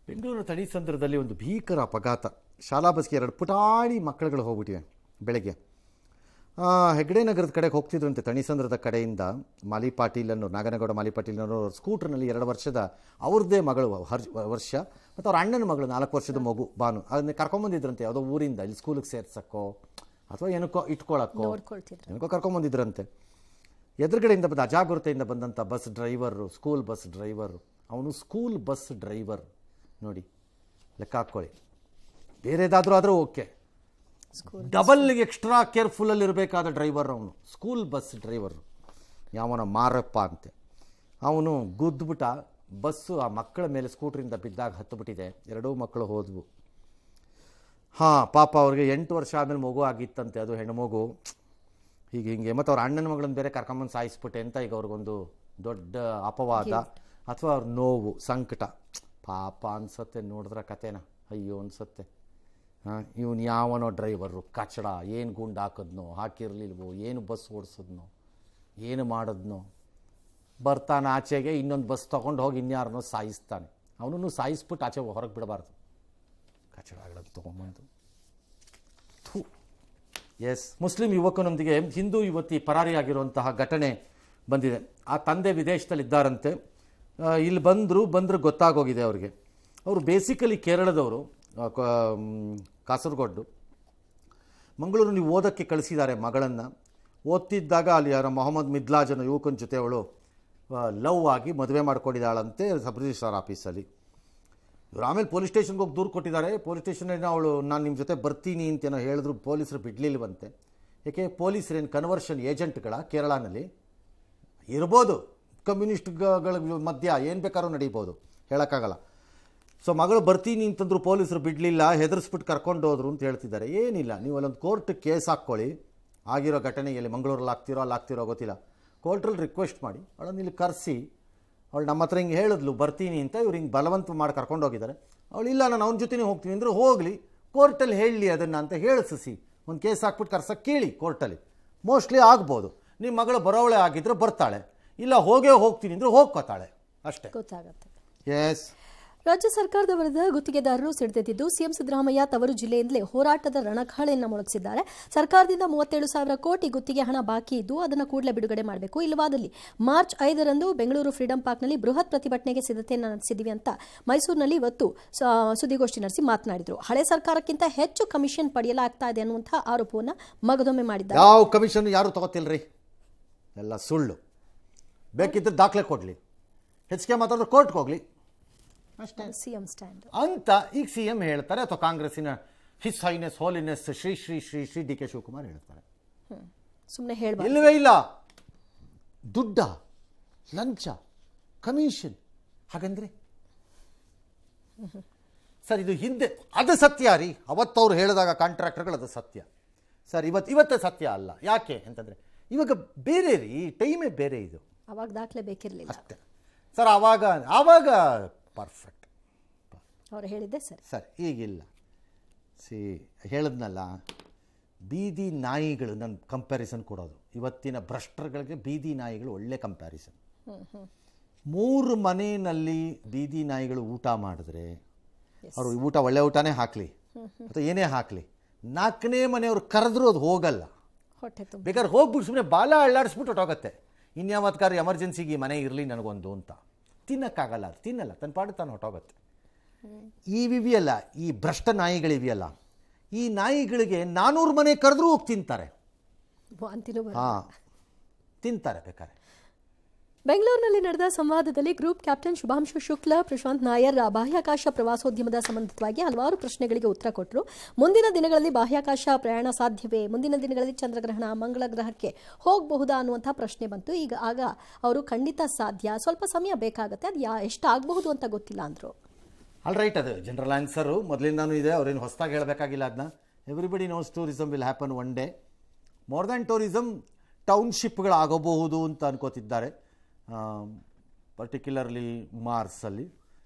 ಬೆಂಗಳೂರು ತಣಿಸಂದ್ರದಲ್ಲಿ ಒಂದು ಭೀಕರ ಅಪಘಾತ. ಶಾಲಾ ಬಸ್ಗೆ 2 ಪುಟಾಣಿ ಮಕ್ಕಳುಗಳು ಹೋಗ್ಬಿಟ್ಟಿವೆ. ಬೆಳಗ್ಗೆ ಹೆಗ್ಡೆ ನಗರದ ಕಡೆಗೆ ಹೋಗ್ತಿದ್ರಂತೆ. ತಣಿಸಂದ್ರದ ಕಡೆಯಿಂದ ಮಾಲಿ ಪಾಟೀಲ್ ಅನ್ನೋ ನಾಗನಗೌಡ ಮಾಲಿ ಪಾಟೀಲ್ ಅನ್ನೋ ಸ್ಕೂಟ್ರ್ನಲ್ಲಿ 2 ವರ್ಷದ ಅವ್ರದ್ದೇ ಮಗಳು ವರ್ಷ ಮತ್ತು ಅವ್ರ ಅಣ್ಣನ ಮಗಳು 4 ವರ್ಷದ ಮಗು ಭಾನು. ಅದನ್ನೇ ಕರ್ಕೊಂಬಂದಿದ್ರಂತೆ ಯಾವುದೋ ಊರಿಂದ ಇಲ್ಲಿ ಸ್ಕೂಲಿಗೆ ಸೇರ್ಸಕ್ಕೋ ಅಥವಾ ಏನಕ್ಕೋ ಇಟ್ಕೊಳ್ಳೋಕ್ಕೋ ಏನಕ್ಕೋ ಕರ್ಕೊಂಬಂದಿದ್ರಂತೆ. ಎದುರುಗಡೆಯಿಂದ ಬಂದ ಅಜಾಗೃತೆಯಿಂದ ಬಂದಂಥ bus driver, school bus driver, ಅವನು ಸ್ಕೂಲ್ ಬಸ್ ಡ್ರೈವರ್ ನೋಡಿ, ಲೆಕ್ಕ ಹಾಕ್ಕೊಳ್ಳಿ. ಬೇರೆದಾದರೂ ಆದರೂ ಓಕೆ, ಡಬಲ್ ಎಕ್ಸ್ಟ್ರಾ ಕೇರ್ಫುಲ್ಲಲ್ಲಿರಬೇಕಾದ ಡ್ರೈವರ್ ಅವನು, ಸ್ಕೂಲ್ ಬಸ್ ಡ್ರೈವರ್. ಯಾವನ ಮಾರಪ್ಪ ಅಂತೆ. ಅವನು ಗುದ್ದುಬಿಟ್ಟ. ಬಸ್ಸು ಆ ಮಕ್ಕಳ ಮೇಲೆ ಸ್ಕೂಟ್ರಿಂದ ಬಿದ್ದಾಗ ಹತ್ತುಬಿಟ್ಟಿದೆ. 2 ಮಕ್ಕಳು ಹೋದವು. ಪಾಪ ಅವ್ರಿಗೆ 8 ವರ್ಷ ಆದಮೇಲೆ ಮಗು ಆಗಿತ್ತಂತೆ, ಅದು ಹೆಣ್ಣುಮಗು. ಹಿಂಗೆ ಮತ್ತು ಅವ್ರ ಅಣ್ಣನ ಮಗಳನ್ನ ಬೇರೆ ಕರ್ಕೊಂಬಂದು ಸಾಯಿಸ್ಬಿಟ್ಟೆ ಅಂತ ಈಗ ಅವ್ರಿಗೊಂದು ದೊಡ್ಡ ಅಪವಾದ ಅಥವಾ ಅವ್ರ ನೋವು, ಸಂಕಟ. ಪಾಪ ಅನ್ಸತ್ತೆ ನೋಡಿದ್ರೆ ಕತೆನ, ಅಯ್ಯೋ ಅನ್ಸತ್ತೆ. ಇವನು ಯಾವನೋ ಡ್ರೈವರು ಕಚಡ, ಏನು ಗುಂಡು ಹಾಕಿದ್ನೋ ಹಾಕಿರ್ಲಿಲ್ವೋ, ಏನು ಬಸ್ ಓಡಿಸಿದ್ನೋ, ಏನು ಮಾಡಿದ್ನೋ, ಬರ್ತಾನೆ ಆಚೆಗೆ ಇನ್ನೊಂದು ಬಸ್ ತೊಗೊಂಡು ಹೋಗಿ ಇನ್ಯಾರನ್ನೋ ಸಾಯಿಸ್ತಾನೆ. ಅವನನ್ನು ಸಾಯಿಸ್ಬಿಟ್ಟು ಆಚೆ ಹೊರಗೆ ಬಿಡಬಾರ್ದು. ಕಚಡಗಳನ್ನು ತೊಗೊಂಬಂದು ಎಸ್. ಮುಸ್ಲಿಂ ಯುವಕನೊಂದಿಗೆ ಹಿಂದೂ ಯುವತಿ ಪರಾರಿಯಾಗಿರುವಂತಹ ಘಟನೆ ಬಂದಿದೆ. ಆ ತಂದೆ ವಿದೇಶದಲ್ಲಿದ್ದಾರಂತೆ. ಇಲ್ಲಿ ಬಂದರು ಗೊತ್ತಾಗೋಗಿದೆ ಅವ್ರಿಗೆ. ಅವರು ಬೇಸಿಕಲಿ ಕೇರಳದವರು, ಕಾಸರಗೋಡು. ಮಂಗಳೂರು ನೀವು ಓದೋಕ್ಕೆ ಕಳಿಸಿದ್ದಾರೆ ಮಗಳನ್ನು. ಓದ್ತಿದ್ದಾಗ ಅಲ್ಲಿ ಯಾರೋ ಮೊಹಮ್ಮದ್ ಮಿದ್ಲಾಜ್ ಅನ್ನೋ ಯುವಕನ ಜೊತೆ ಅವಳು ಲವ್ ಆಗಿ ಮದುವೆ ಮಾಡ್ಕೊಂಡಿದ್ದಾಳಂತೆ ಸಬ್ ರಿಜಿಸ್ಟ್ರಾರ್ ಆಫೀಸಲ್ಲಿ. ಇವರು ಆಮೇಲೆ ಪೊಲೀಸ್ ಸ್ಟೇಷನ್ಗೆ ಹೋಗಿ ದೂರು ಕೊಟ್ಟಿದ್ದಾರೆ. ಪೊಲೀಸ್ ಸ್ಟೇಷನಲ್ಲಿ ಅವಳು ನಾನು ನಿಮ್ಮ ಜೊತೆ ಬರ್ತೀನಿ ಅಂತೇನೋ ಹೇಳಿದ್ರು. ಪೊಲೀಸರು ಬಿಡಲಿಲ್ವಂತೆ. ಏಕೆ, ಪೊಲೀಸರೇನು ಕನ್ವರ್ಷನ್ ಏಜೆಂಟ್ಗಳ ಕೇರಳನಲ್ಲಿ ಇರ್ಬೋದು, ಕಮ್ಯುನಿಸ್ಟ್ಗಳ ಮಧ್ಯ ಏನು ಬೇಕಾದ್ರೂ ನಡೀಬೋದು, ಹೇಳೋಕ್ಕಾಗಲ್ಲ. ಸೊ ಮಗಳು ಬರ್ತೀನಿ ಅಂತಂದ್ರು, ಪೊಲೀಸರು ಬಿಡಲಿಲ್ಲ, ಹೆದರ್ಸ್ಬಿಟ್ಟು ಕರ್ಕೊಂಡು ಹೋದ್ರು ಅಂತ ಹೇಳ್ತಿದ್ದಾರೆ. ಏನಿಲ್ಲ, ನೀವು ಅಲ್ಲೊಂದು ಕೋರ್ಟ್ ಕೇಸ್ ಹಾಕ್ಕೊಳ್ಳಿ. ಆಗಿರೋ ಘಟನೆಯಲ್ಲಿ ಮಂಗಳೂರಲ್ಲಿ ಆಗ್ತಿರೋ ಗೊತ್ತಿಲ್ಲ. ಕೋರ್ಟ್ರಲ್ಲಿ ರಿಕ್ವೆಸ್ಟ್ ಮಾಡಿ ಅವಳನ್ನು ಇಲ್ಲಿ ಕರೆಸಿ. ಅವಳು ನಮ್ಮ ಹತ್ರ ಹಿಂಗೆ ಹೇಳಿದ್ಲು ಬರ್ತೀನಿ ಅಂತ, ಇವ್ರು ಹಿಂಗೆ ಬಲವಂತ ಮಾಡಿ ಕರ್ಕೊಂಡು ಹೋಗಿದ್ದಾರೆ. ಅವಳು ಇಲ್ಲ ನಾನು ಅವನ ಜೊತೆನೇ ಹೋಗ್ತೀನಿ ಅಂದರೆ ಹೋಗಲಿ, ಕೋರ್ಟಲ್ಲಿ ಹೇಳಲಿ ಅದನ್ನು ಅಂತ ಹೇಳಿಸಿ ಒಂದು ಕೇಸ್ ಹಾಕ್ಬಿಟ್ಟು ಕರ್ಸಕ್ಕೆ ಕೇಳಿ ಕೋರ್ಟಲ್ಲಿ. ಮೋಸ್ಟ್ಲಿ ಆಗ್ಬೋದು. ನಿಮ್ಮ ಮಗಳು ಬರೋವಳೆ ಆಗಿದ್ರೆ ಬರ್ತಾಳೆ, ಇಲ್ಲ ಹೋಗ್ತೀನಿ ಅಂದರೆ ಹೋಗ್ಕೋತಾಳೆ, ಅಷ್ಟೇ ಗೊತ್ತಾಗುತ್ತೆ. ಎಸ್. ರಾಜ್ಯ ಸರ್ಕಾರದ ವಿರುದ್ಧ ಗುತ್ತಿಗೆದಾರರು ಸಿಡಿದೆದ್ದಿದ್ದು ಸಿಎಂ ಸಿದ್ದರಾಮಯ್ಯ ತವರು ಜಿಲ್ಲೆಯಿಂದಲೇ ಹೋರಾಟದ ರಣಖಾಳೆಯನ್ನು ಮೊಳಗಿಸಿದ್ದಾರೆ. ಸರ್ಕಾರದಿಂದ 37,000 ಕೋಟಿ ಗುತ್ತಿಗೆ ಹಣ ಬಾಕಿ ಇದ್ದು ಅದನ್ನು ಕೂಡಲೇ ಬಿಡುಗಡೆ ಮಾಡಬೇಕು. ಇಲ್ಲವಾದಲ್ಲಿ ಮಾರ್ಚ್ 5ರಂದು ಬೆಂಗಳೂರು ಫ್ರೀಡಂ ಪಾರ್ಕ್ನಲ್ಲಿ ಬೃಹತ್ ಪ್ರತಿಭಟನೆಗೆ ಸಿದ್ಧತೆಯನ್ನು ನಡೆಸಿದ್ದೀವಿ ಅಂತ ಮೈಸೂರಿನಲ್ಲಿ ಇವತ್ತು ಸುದ್ದಿಗೋಷ್ಠಿ ನಡೆಸಿ ಮಾತನಾಡಿದರು. ಹಳೆ ಸರ್ಕಾರಕ್ಕಿಂತ ಹೆಚ್ಚು ಕಮಿಷನ್ ಪಡೆಯಲಾಗ್ತಾ ಇದೆ ಅನ್ನುವಂತಹ ಆರೋಪವನ್ನು ಮಗದೊಮ್ಮೆ ಮಾಡಿದ್ದಾರೆ. ಯಾವ ಕಮಿಷನ್ ಯಾರು ತಗೋತಿಲ್ರಿ, ಎಲ್ಲ ಸುಳ್ಳು. ಬೇಕಿದ್ರೆ ದಾಖಲೆ ಕೊಡಲಿ, ಹೆಚ್ಚಿಗೆ ಮಾತಾಡಿದ್ರೆ ಕೋರ್ಟ್ಗೆ ಹೋಗಲಿ, ಅಷ್ಟೇ ಸಿಎಂ ಸ್ಟ್ಯಾಂಡ್ ಅಂತ ಈಗ ಸಿಎಂ ಹೇಳ್ತಾರೆ. ಅಥವಾ ಕಾಂಗ್ರೆಸ್ಸಿನ his highness holiness Shri Shri Shri Shri D K Shivakumar ಹೇಳ್ತಾರೆ. ಸುಮ್ಮನೆ ಹೇಳಬಾರ್ದು. ಇಲ್ಲವೇ ಇಲ್ಲ. ದುಡ್ಡ, ಲಂಚ, ಕಮಿಷನ್, ಹಾಗಂದ್ರೆ ಸರ್ ಇದು ಹಿಂದೆ ಅದು ಸತ್ಯ ರೀ. ಅವತ್ತವ್ರು ಹೇಳಿದಾಗ ಕಾಂಟ್ರಾಕ್ಟರ್ಗಳು ಅದು ಸತ್ಯ ಸರ್. ಇವತ್ತೇ ಸತ್ಯ ಅಲ್ಲ. ಯಾಕೆ ಅಂತಂದರೆ ಇವಾಗ ಬೇರೆ ರೀ, ಟೈಮೇ ಬೇರೆ. ಇದು ಅವಾಗ ದಾಖಲೆ ಬೇಕಿರಲಿಲ್ಲ ಅಷ್ಟೇ ಸರ್. ಆವಾಗ ಪರ್ಫೆಕ್ಟ್ ಅವ್ರು ಹೇಳಿದ್ದೆ ಸರ್. ಈಗಿಲ್ಲ. ಹೇಳಿದ್ನಲ್ಲ, ಬೀದಿ ನಾಯಿಗಳು ನನ್ನ ಕಂಪ್ಯಾರಿಸನ್ ಕೊಡೋದು. ಇವತ್ತಿನ ಭ್ರಷ್ಟರುಗಳಿಗೆ ಬೀದಿ ನಾಯಿಗಳು ಒಳ್ಳೆ ಕಂಪ್ಯಾರಿಸನ್. 3 ಮನೆಯಲ್ಲಿ ಬೀದಿ ನಾಯಿಗಳು ಊಟ ಮಾಡಿದ್ರೆ ಅವರು ಊಟ ಒಳ್ಳೆ ಊಟನೇ ಹಾಕಲಿ ಅಥವಾ ಏನೇ ಹಾಕಲಿ, 4ನೇ ಮನೆಯವ್ರು ಕರೆದ್ರೂ ಅದು ಹೋಗಲ್ಲ. ಬೇಕಾದ್ರೆ ಹೋಗ್ಬಿಟ್ಟು ಸುಮ್ಮನೆ ಬಾಲ ಅಳ್ಳಾಡಿಸ್ಬಿಟ್ಟು ಹೊಟ್ಟೋಗತ್ತೆ. ಇನ್ಯಾವತ್ಕಾರ ಎಮರ್ಜೆನ್ಸಿಗೆ ಈ ಮನೆ ಇರಲಿ ನನಗೊಂದು ಅಂತ. ತಿನ್ನಕ್ಕಾಗಲ್ಲ, ಅದು ತಿನ್ನಲ್ಲ, ತನ್ನ ಪಾಡು ತಾನು ಹೊಟ್ಟೋಗುತ್ತೆ. ಇವಿಯಲ್ಲ, ಈ ಭ್ರಷ್ಟ ನಾಯಿಗಳಿವೆಯಲ್ಲ, ಈ ನಾಯಿಗಳಿಗೆ 400 ಮನೆ ಕರೆದ್ರೂ ಹೋಗಿ ತಿಂತಾರೆ. ತಿಂತಾರೆ ಬೇಕಾರೆ. ಬೆಂಗಳೂರಿನಲ್ಲಿ ನಡೆದ ಸಂವಾದದಲ್ಲಿ ಗ್ರೂಪ್ ಕ್ಯಾಪ್ಟನ್ ಶುಭಾಂಶು ಶುಕ್ಲಾ, ಪ್ರಶಾಂತ್ ನಾಯರ್ ಬಾಹ್ಯಾಕಾಶ ಪ್ರವಾಸೋದ್ಯಮದ ಸಂಬಂಧಿತವಾಗಿ ಹಲವಾರು ಪ್ರಶ್ನೆಗಳಿಗೆ ಉತ್ತರ ಕೊಟ್ಟರು. ಮುಂದಿನ ದಿನಗಳಲ್ಲಿ ಬಾಹ್ಯಾಕಾಶ ಪ್ರಯಾಣ ಸಾಧ್ಯವೇ, ಮುಂದಿನ ದಿನಗಳಲ್ಲಿ ಚಂದ್ರಗ್ರಹಣ, ಮಂಗಳ ಗ್ರಹಕ್ಕೆ ಹೋಗಬಹುದಾ ಅನ್ನುವಂಥ ಪ್ರಶ್ನೆ ಬಂತು. ಆಗ ಅವರು ಖಂಡಿತ ಸಾಧ್ಯ, ಸ್ವಲ್ಪ ಸಮಯ ಬೇಕಾಗುತ್ತೆ, ಅದು ಎಷ್ಟಾಗಬಹುದು ಅಂತ ಗೊತ್ತಿಲ್ಲ ಅಂದರು. ಆಲ್ ರೈಟ್, ಅದು ಜನರಲ್ ಆನ್ಸರು ಮೊದಲಿಂದಾನು ಇದೆ, ಅವ್ರೇನು ಹೊಸದಾಗಿ ಹೇಳಬೇಕಾಗಿಲ್ಲ. ಅದನ್ನ everybody knows tourism will happen one day. More than tourism, ಟೌನ್ಶಿಪ್ಗಳಾಗಬಹುದು ಅಂತ ಅನ್ಕೋತಿದ್ದಾರೆ, ಪರ್ಟಿಕ್ಯುಲರ್ಲಿ ಮಾರ್ಸಲ್ಲಿ.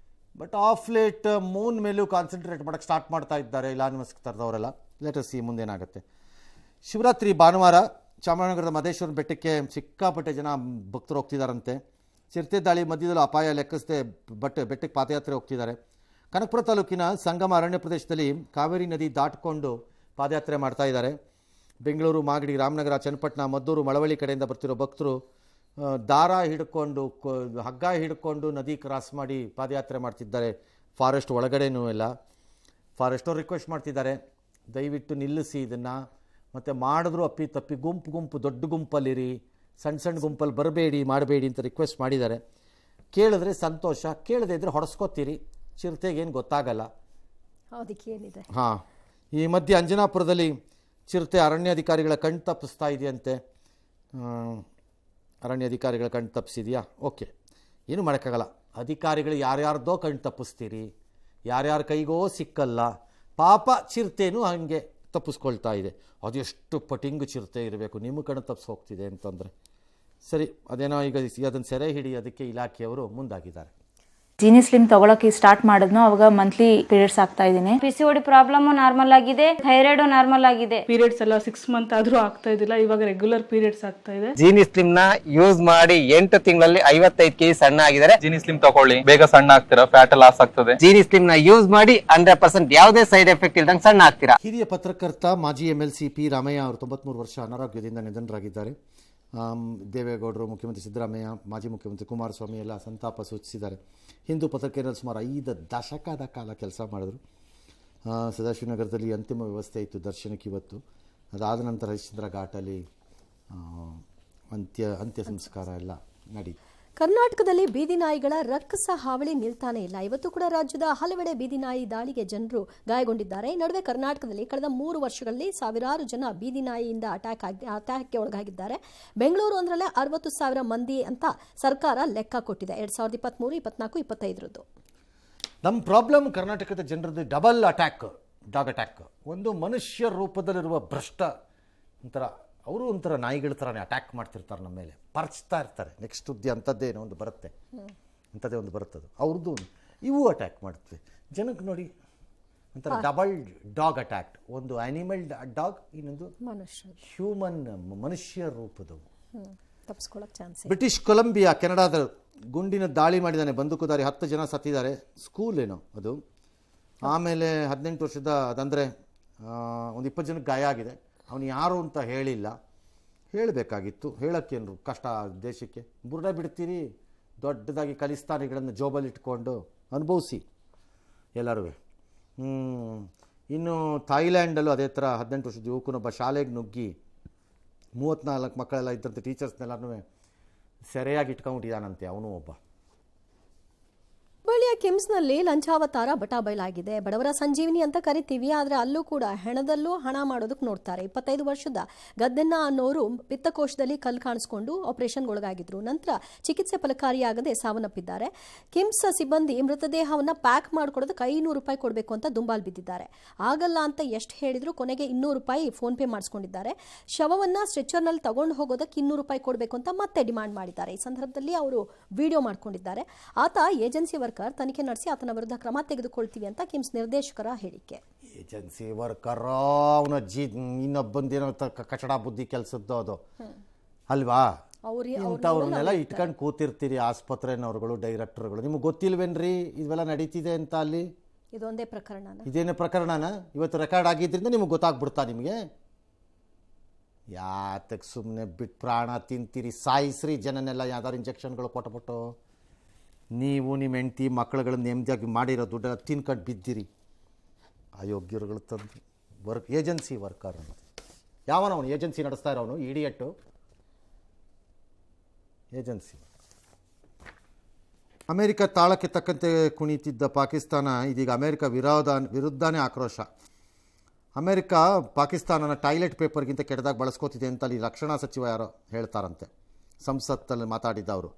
ಬಟ್ ಆಫ್ ಲೇಟ್ ಮೂನ್ ಮೇಲೂ ಕಾನ್ಸಂಟ್ರೇಟ್ ಮಾಡೋಕ್ಕೆ ಸ್ಟಾರ್ಟ್ ಮಾಡ್ತಾ ಇದ್ದಾರೆ ಇಲಾನ್ ಮಸ್ಕ್ ಥರದವರೆಲ್ಲ. ಲೆಟಸ್ ಸಿ ಮುಂದೇನಾಗುತ್ತೆ. ಶಿವರಾತ್ರಿ ಭಾನುವಾರ ಚಾಮರಾಜನಗರದ ಮಹದೇಶ್ವರ ಬೆಟ್ಟಕ್ಕೆ ಸಿಕ್ಕಾಪಟ್ಟೆ ಜನ ಭಕ್ತರು ಹೋಗ್ತಿದ್ದಾರಂತೆ. ಚಿರತೆ ದಾಳಿ ಮಧ್ಯದಲ್ಲೂ ಅಪಾಯ ಲೆಕ್ಕಿಸದೆ ಬೆಟ್ಟಕ್ಕೆ ಪಾದಯಾತ್ರೆ ಹೋಗ್ತಿದ್ದಾರೆ. ಕನಕಪುರ ತಾಲೂಕಿನ ಸಂಗಮ ಅರಣ್ಯ ಪ್ರದೇಶದಲ್ಲಿ ಕಾವೇರಿ ನದಿ ದಾಟಿಕೊಂಡು ಪಾದಯಾತ್ರೆ ಮಾಡ್ತಾ ಇದ್ದಾರೆ. ಬೆಂಗಳೂರು, ಮಾಗಡಿ, ರಾಮನಗರ, ಚನ್ನಪಟ್ಟಣ, ಮದ್ದೂರು, ಮಳವಳ್ಳಿ ಕಡೆಯಿಂದ ಬರ್ತಿರೋ ಭಕ್ತರು ದಾರ ಹಿಡ್ಕೊಂಡು ಹಗ್ಗ ಹಿಡ್ಕೊಂಡು ನದಿ ಕ್ರಾಸ್ ಮಾಡಿ ಪಾದಯಾತ್ರೆ ಮಾಡ್ತಿದ್ದಾರೆ. ಫಾರೆಸ್ಟ್ ಒಳಗಡೆನೂ ಎಲ್ಲ ಫಾರೆಸ್ಟವ್ರು ರಿಕ್ವೆಸ್ಟ್ ಮಾಡ್ತಿದ್ದಾರೆ, ದಯವಿಟ್ಟು ನಿಲ್ಲಿಸಿ ಇದನ್ನು, ಮತ್ತು ಮಾಡಿದ್ರು ಅಪ್ಪಿ ತಪ್ಪಿ ಗುಂಪು ದೊಡ್ಡ ಗುಂಪಲ್ಲಿರಿ, ಸಣ್ಣ ಗುಂಪಲ್ಲಿ ಬರಬೇಡಿ, ಮಾಡಬೇಡಿ ಅಂತ ರಿಕ್ವೆಸ್ಟ್ ಮಾಡಿದ್ದಾರೆ. ಕೇಳಿದ್ರೆ ಸಂತೋಷ, ಕೇಳದೇ ಇದ್ದರೆ ಹೊಡೆಸ್ಕೋತೀರಿ, ಚಿರತೆಗೇನು ಗೊತ್ತಾಗಲ್ಲ. ಅದಕ್ಕೇನಿದೆ. ಹಾಂ, ಈ ಮಧ್ಯೆ ಅಂಜನಾಪುರದಲ್ಲಿ ಚಿರತೆ ಅರಣ್ಯಾಧಿಕಾರಿಗಳ ಕಣ್ಣು ತಪ್ಪಿಸ್ತಾ ಇದೆಯಂತೆ. ಅರಣ್ಯಾಧಿಕಾರಿಗಳ ಕಣ್ಣು ತಪ್ಪಿಸಿದೆಯಾ? ಓಕೆ, ಏನು ಮಾಡೋಕ್ಕಾಗಲ್ಲ. ಅಧಿಕಾರಿಗಳು ಯಾರ್ಯಾರ್ದೋ ಕಣ್ಣು ತಪ್ಪಿಸ್ತೀರಿ, ಯಾರ್ಯಾರ ಕೈಗೋ ಸಿಕ್ಕಲ್ಲ. ಪಾಪ ಚಿರತೆನೂ ಹಾಗೆ ತಪ್ಪಿಸ್ಕೊಳ್ತಾ ಇದೆ. ಅದೆಷ್ಟು ಪಟಿಂಗು ಚಿರತೆ ಇರಬೇಕು ನಿಮ್ಮ ಕಣ್ಣು ತಪ್ಪಿಸಿ ಹೋಗ್ತಿದೆ ಅಂತಂದರೆ. ಸರಿ, ಅದೇನೋ ಈಗ ಅದನ್ನು ಸೆರೆ ಹಿಡಿಯೋದಕ್ಕೆ ಇಲಾಖೆಯವರು ಮುಂದಾಗಿದ್ದಾರೆ. ಜೀನಿ ಸ್ಲಿಮ್ ತಗೊಳಕ್ಕೆ ಸ್ಟಾರ್ಟ್ ಮಾಡಿದ್ನೋ ಅವಾಗ ಮಂತ್ಲಿ ಪೀರಿಯಡ್ಸ್ ಆಗ್ತಾ ಇದ್ದೀನಿ. PCOD ಪ್ರಾಬ್ಲಮ್ ನಾರ್ಮಲ್ ಆಗಿದೆ, ಥೈರಾಯ್ಡ್ ನಾರ್ಮಲ್ ಆಗಿದೆ. ಪೀರಿಯಡ್ಸ್ ಎಲ್ಲ 6 ಮಂತ್ ಆದ್ರೂ ಆಗ್ತಾ ಇದ್ದಿಲ್ಲ, ಇವಾಗ ರೆಗ್ಯುಲರ್ ಪೀರಿಯಡ್ಸ್ ಆಗ್ತಾ ಇದೆ. ಜೀನಿ ಸ್ಲಿಮ್ ನ ಯೂಸ್ ಮಾಡಿ 8 ತಿಂಗಳಲ್ಲಿ 55 kg ಸಣ್ಣ ಆಗಿದ್ದಾರೆ. ಜೀನಿ ಸ್ಲಿಮ್ ತಗೊಳ್ಳಿ, ಬೇಗ ಸಣ್ಣ ಆಗ್ತೀರಾ, ಫ್ಯಾಟ್ ಲಾಸ್ ಆಗ್ತದೆ. ಜೀನಿ ಸ್ಲಿಮ್ ನ ಯೂಸ್ ಮಾಡಿ 100% ಯಾವುದೇ ಸೈಡ್ ಎಫೆಕ್ಟ್ ಇಲ್ದಂಗೆ ಸಣ್ಣ ಆಗ್ತೀರಾ. ಹಿರಿಯ ಪತ್ರಕರ್ತ ಮಾಜಿ MLC ಪಿ ರಾಮಯ್ಯ ಅವರು 93 ವರ್ಷ ಅನಾರೋಗ್ಯದಿಂದ ನಿಧನರಾಗಿದ್ದಾರೆ. ದೇವೇಗೌಡರು, ಮುಖ್ಯಮಂತ್ರಿ ಸಿದ್ದರಾಮಯ್ಯ, ಮಾಜಿ ಮುಖ್ಯಮಂತ್ರಿ ಕುಮಾರಸ್ವಾಮಿ ಎಲ್ಲ ಸಂತಾಪ ಸೂಚಿಸಿದ್ದಾರೆ. ಹಿಂದೂ ಪತ್ರಿಕೆಯಲ್ಲಿ ಸುಮಾರು 5 ದಶಕದ ಕಾಲ ಕೆಲಸ ಮಾಡಿದ್ರು. ಸದಾಶಿವನಗರದಲ್ಲಿ ಅಂತಿಮ ವ್ಯವಸ್ಥೆ ಇತ್ತು ದರ್ಶನಕ್ಕೆ ಇವತ್ತು. ಅದಾದ ನಂತರ ಹರಿಶ್ಚಂದ್ರ ಘಾಟಲ್ಲಿ ಅಂತ್ಯ ಸಂಸ್ಕಾರ ಎಲ್ಲ ನಡೀತು. ಕರ್ನಾಟಕದಲ್ಲಿ ಬೀದಿ ನಾಯಿಗಳ ರಕ್ಕಸ ಹಾವಳಿ ನಿಲ್ತಾನೆ ಇಲ್ಲ. ಇವತ್ತು ಕೂಡ ರಾಜ್ಯದ ಹಲವೆಡೆ ಬೀದಿ ನಾಯಿ ದಾಳಿಗೆ ಜನರು ಗಾಯಗೊಂಡಿದ್ದಾರೆ. ಈ ನಡುವೆ ಕರ್ನಾಟಕದಲ್ಲಿ ಕಳೆದ 3 ವರ್ಷಗಳಲ್ಲಿ ಸಾವಿರಾರು ಜನ ಬೀದಿ ನಾಯಿಯಿಂದ ಅಟ್ಯಾಕ್ಗೆ ಒಳಗಾಗಿದ್ದಾರೆ. ಬೆಂಗಳೂರು ಒಂದರಲ್ಲೇ 60,000 ಮಂದಿ ಅಂತ ಸರ್ಕಾರ ಲೆಕ್ಕ ಕೊಟ್ಟಿದೆ. 2023, 24, 25 ನಮ್ಮ ಪ್ರಾಬ್ಲಮ್ ಕರ್ನಾಟಕದ ಜನರದ್ದು ಡಬಲ್ ಅಟ್ಯಾಕ್, ಡಾಗ್ ಅಟ್ಯಾಕ್. ಒಂದು ಮನುಷ್ಯ ರೂಪದಲ್ಲಿರುವ ಭ್ರಷ್ಟ ಅವರು ಒಂಥರ ನಾಯಿಗಳ ಥರನೇ ಅಟ್ಯಾಕ್ ಮಾಡ್ತಿರ್ತಾರೆ, ನಮ್ಮ ಮೇಲೆ ಪರ್ಚ್ತಾ ಇರ್ತಾರೆ. ನೆಕ್ಸ್ಟ್ ಸುದ್ದಿ ಅಂಥದ್ದೇನೋ ಒಂದು ಬರುತ್ತೆ, ಅಂಥದ್ದೇ ಒಂದು ಬರುತ್ತದು ಅವ್ರದ್ದು. ಇವು ಅಟ್ಯಾಕ್ ಮಾಡ್ತವೆ ಜನಕ್ಕೆ. ನೋಡಿ, ಒಂಥರ ಡಬಲ್ ಡಾಗ್ ಅಟ್ಯಾಕ್. ಒಂದು ಆ್ಯನಿಮಲ್ ಡಾಗ್, ಇನ್ನೊಂದು ಹ್ಯೂಮನ್, ಮನುಷ್ಯ ರೂಪದವು. ತಪ್ಪಿಸ್ಕೊಳ್ಳೋಕೆ ಚಾನ್ಸ್. ಬ್ರಿಟಿಷ್ ಕೊಲಂಬಿಯಾ, ಕೆನಡಾದ ಗುಂಡಿನ ದಾಳಿ ಮಾಡಿದ್ದಾನೆ ಬಂದೂಕುದಾರಿ. 10 ಜನ ಸತ್ತಿದ್ದಾರೆ. ಸ್ಕೂಲ್ ಏನೋ ಅದು. ಆಮೇಲೆ 18 ವರ್ಷದ, ಅದಂದರೆ ಒಂದು 20 ಜನಕ್ಕೆ ಗಾಯ ಆಗಿದೆ. ಅವನು ಯಾರು ಅಂತ ಹೇಳಿಲ್ಲ, ಹೇಳಬೇಕಾಗಿತ್ತು. ಹೇಳೋಕ್ಕೇನು ಕಷ್ಟ ದೇಶಕ್ಕೆ? ಬುರ್ಡ ಬಿಡ್ತೀರಿ, ದೊಡ್ಡದಾಗಿ ಖಲಿಸ್ತಾನಿಗಳನ್ನು ಜೋಬಲ್ಲಿ ಇಟ್ಕೊಂಡು ಅನುಭವಿಸಿ ಎಲ್ಲರೂ. ಇನ್ನು ಥಾಯ್ಲ್ಯಾಂಡಲ್ಲೂ ಅದೇ ಥರ 18 ವರ್ಷದ ಯುವಕನೊಬ್ಬ ಶಾಲೆಗೆ ನುಗ್ಗಿ 34 ಮಕ್ಕಳೆಲ್ಲ ಇದ್ದಂತೆ ಟೀಚರ್ಸ್ನೆಲ್ಲರೂ ಸೆರೆಯಾಗಿ ಇಟ್ಕೊಂಡ್ಬಿಟ್ಟಿದ್ದಾನಂತೆ ಅವನು ಒಬ್ಬ. ಹುಬ್ಬಳ್ಳಿಯ ಕಿಮ್ಸ್ನಲ್ಲಿ ಲಂಚಾವತಾರ ಬಟಾಬಯಲಾಗಿದೆ. ಬಡವರ ಸಂಜೀವಿನಿ ಅಂತ ಕರಿತೀವಿ, ಆದರೆ ಅಲ್ಲೂ ಕೂಡ ಹೆಣದಲ್ಲೂ ಹಣ ಮಾಡೋದಕ್ಕೆ ನೋಡ್ತಾರೆ. 25 ವರ್ಷದ ಗದ್ದೆನ್ನ ಅನ್ನೋರು ಪಿತ್ತಕೋಶದಲ್ಲಿ ಕಲ್ಲು ಕಾಣಿಸ್ಕೊಂಡು ಆಪರೇಷನ್ಗೊಳಗಾಗಿದ್ರು. ನಂತರ ಚಿಕಿತ್ಸೆ ಫಲಕಾರಿಯಾಗದೆ ಸಾವನ್ನಪ್ಪಿದ್ದಾರೆ. ಕಿಮ್ಸ್ ಸಿಬ್ಬಂದಿ ಮೃತದೇಹವನ್ನು ಪ್ಯಾಕ್ ಮಾಡ್ಕೊಡೋದಕ್ಕೆ 500 ರೂಪಾಯಿ ಕೊಡಬೇಕು ಅಂತ ದುಂಬಾಲು ಬಿದ್ದಿದ್ದಾರೆ. ಆಗಲ್ಲ ಅಂತ ಎಷ್ಟು ಹೇಳಿದ್ರು ಕೊನೆಗೆ 200 ರೂಪಾಯಿ ಫೋನ್ ಪೇ ಮಾಡಿಸ್ಕೊಂಡಿದ್ದಾರೆ. ಶವವನ್ನು ಸ್ಟ್ರೆಚರ್ನಲ್ಲಿ ತಗೊಂಡು ಹೋಗೋದಕ್ಕೆ 200 ರೂಪಾಯಿ ಕೊಡಬೇಕು ಅಂತ ಮತ್ತೆ ಡಿಮಾಂಡ್ ಮಾಡಿದ್ದಾರೆ. ಈ ಸಂದರ್ಭದಲ್ಲಿ ಅವರು ವಿಡಿಯೋ ಮಾಡ್ಕೊಂಡಿದ್ದಾರೆ. ಆತ ಏಜೆನ್ಸಿ ವರ್ಕರ್, ತನಿಖೆ ನಡೆಸಿ ಆತನ ವಿರುದ್ಧ ಕ್ರಮ ತೆಗೆದುಕೊಳ್ತೀವಿ ಅಂತ ಕಿಮ್ಸ್ ನಿರ್ದೇಶಕರ ಹೇಳಿಕೆ. ಏಜೆನ್ಸಿ ವರ್ಕರ್ ಅವನ ಇನ್ನೊಬ್ಬಂದೇನೋ ಕಚಡ ಬುದ್ಧಿ ಕೆಲಸದ್ದು ಅದು ಅಲ್ವಾ? ಇಂಥವ್ರನ್ನೆಲ್ಲ ಇಟ್ಕೊಂಡು ಕೂತಿರ್ತೀರಿ ಆಸ್ಪತ್ರೆನವ್ರುಗಳು, ಡೈರೆಕ್ಟರ್ಗಳು. ನಿಮ್ಗೆ ಗೊತ್ತಿಲ್ವೇನ್ರಿ ಇವೆಲ್ಲ ನಡೀತಿದೆ ಅಂತ ಅಲ್ಲಿ? ಇದೊಂದೇ ಪ್ರಕರಣ, ಇದೇನೇ ಪ್ರಕರಣನ? ಇವತ್ತು ರೆಕಾರ್ಡ್ ಆಗಿದ್ರಿಂದ ನಿಮ್ಗೆ ಗೊತ್ತಾಗ್ಬಿಡ್ತಾ ನಿಮಗೆ? ಯಾತಕ್ಕೆ ಸುಮ್ಮನೆ ಬಿಟ್ಟು ಪ್ರಾಣ ತಿಂತೀರಿ? ಸಾಯಿಸ್ರಿ ಜನನೆಲ್ಲ ಯಾವ್ದಾರು ಇಂಜೆಕ್ಷನ್ಗಳು ಕೊಟ್ಬಿಟ್ಟು. ನೀವು ನಿಮ್ಮ ಹೆಂಡತಿ ಮಕ್ಕಳುಗಳನ್ನ ನೆಮ್ಮದಿಯಾಗಿ ಮಾಡಿರೋ ದುಡ್ಡೆಲ್ಲ ತಿನ್ಕೊಂಡು ಬಿದ್ದಿರಿ. ಅಯೋಗ್ಯರುಗಳು ತಂದು ಏಜೆನ್ಸಿ ವರ್ಕರ್ ಅಂತ ಯಾವನವನು? ಏಜೆನ್ಸಿ ನಡೆಸ್ತಾ ಇರೋನು ಇಡಿಯಟ್ಟು. ಏಜೆನ್ಸಿ. ಅಮೇರಿಕ ತಾಳಕ್ಕೆ ತಕ್ಕಂತೆ ಕುಣಿತಿದ್ದ ಪಾಕಿಸ್ತಾನ ಇದೀಗ ಅಮೇರಿಕ ವಿರುದ್ಧನೇ ಆಕ್ರೋಶ. ಅಮೇರಿಕ ಪಾಕಿಸ್ತಾನನ ಟಾಯ್ಲೆಟ್ ಪೇಪರ್ಗಿಂತ ಕೆಟ್ಟದಾಗಿ ಬಳಸ್ಕೋತಿದೆ ಅಂತ ಅಲ್ಲಿ ರಕ್ಷಣಾ ಸಚಿವ ಯಾರೋ ಹೇಳ್ತಾರಂತೆ. ಸಂಸತ್ತಲ್ಲಿ ಮಾತಾಡಿದ್ದವರು.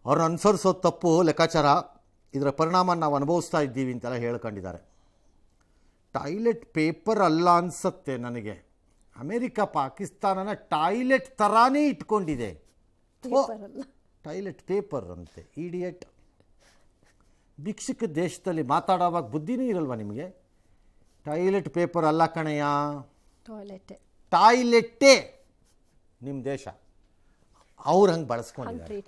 ಅವ್ರನ್ನ ಅನುಸರಿಸೋದು ತಪ್ಪು ಲೆಕ್ಕಾಚಾರ, ಇದರ ಪರಿಣಾಮ ನಾವು ಅನುಭವಿಸ್ತಾ ಇದ್ದೀವಿ ಅಂತೆಲ್ಲ ಹೇಳ್ಕೊಂಡಿದ್ದಾರೆ. ಟಾಯ್ಲೆಟ್ ಪೇಪರ್ ಅಲ್ಲ ಅನಿಸುತ್ತೆ ನನಗೆ. ಅಮೇರಿಕ ಪಾಕಿಸ್ತಾನನ ಟಾಯ್ಲೆಟ್ ಥರಾನೇ ಇಟ್ಕೊಂಡಿದೆ. ಟಾಯ್ಲೆಟ್ ಪೇಪರ್ ಅಂತೆ. ಇಡಿಯಟ್. ಭಿಕ್ಷುಕ ದೇಶದಲ್ಲಿ ಮಾತಾಡೋವಾಗ ಬುದ್ಧಿನೇ ಇರಲ್ವ ನಿಮಗೆ? ಟಾಯ್ಲೆಟ್ ಪೇಪರ್ ಅಲ್ಲ ಕಣಯ್ಯ, ಟಾಯ್ಲೆಟ್ಟೇ ನಿಮ್ಮ ದೇಶ. ಅವ್ರು ಹಂಗೆ ಬಳಸ್ಕೊಂಡಿದ್ದಾರೆ.